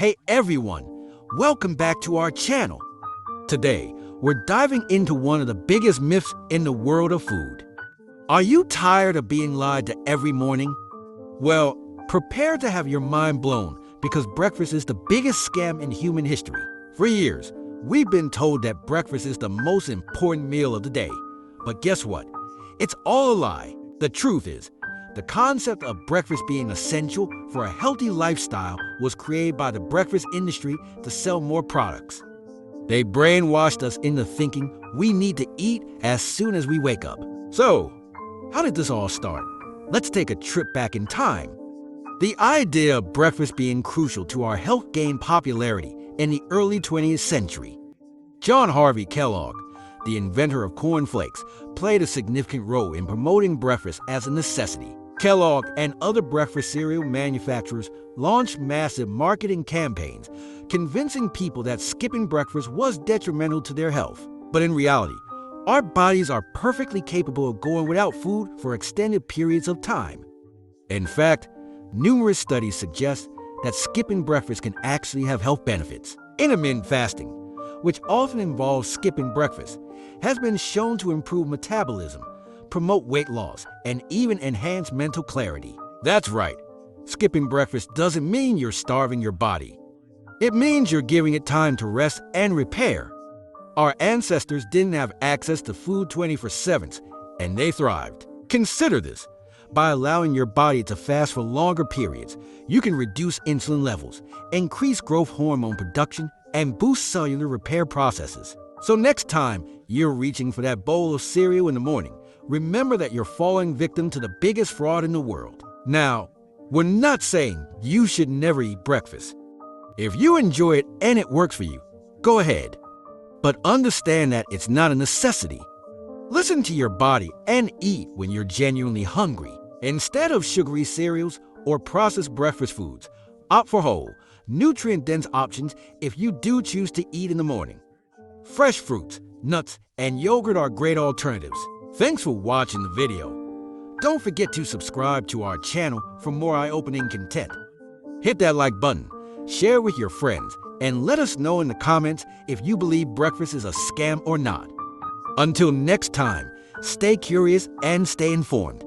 Hey everyone, welcome back to our channel. Today, we're diving into one of the biggest myths in the world of food. Are you tired of being lied to every morning? Well, prepare to have your mind blown because breakfast is the biggest scam in human history. For years, we've been told that breakfast is the most important meal of the day. But guess what? It's all a lie. The truth is, the concept of breakfast being essential for a healthy lifestyle was created by the breakfast industry to sell more products. They brainwashed us into thinking we need to eat as soon as we wake up. So, how did this all start? Let's take a trip back in time. The idea of breakfast being crucial to our health gained popularity in the early 20th century. John Harvey Kellogg, the inventor of cornflakes, played a significant role in promoting breakfast as a necessity. Kellogg and other breakfast cereal manufacturers launched massive marketing campaigns, convincing people that skipping breakfast was detrimental to their health. But in reality, our bodies are perfectly capable of going without food for extended periods of time. In fact, numerous studies suggest that skipping breakfast can actually have health benefits. Intermittent fasting, which often involves skipping breakfast, has been shown to improve metabolism, promote weight loss, and even enhance mental clarity. That's right, skipping breakfast doesn't mean you're starving your body. It means you're giving it time to rest and repair. Our ancestors didn't have access to food 24/7, and they thrived. Consider this. By allowing your body to fast for longer periods, you can reduce insulin levels, increase growth hormone production, and boost cellular repair processes. So next time you're reaching for that bowl of cereal in the morning, remember that you're falling victim to the biggest fraud in the world. Now, we're not saying you should never eat breakfast. If you enjoy it and it works for you, go ahead. But understand that it's not a necessity. Listen to your body and eat when you're genuinely hungry. Instead of sugary cereals or processed breakfast foods, opt for whole, nutrient-dense options if you do choose to eat in the morning. Fresh fruits, nuts, and yogurt are great alternatives. Thanks for watching the video. Don't forget to subscribe to our channel for more eye-opening content. Hit that like button, share with your friends, and let us know in the comments if you believe breakfast is a scam or not. Until next time, stay curious and stay informed.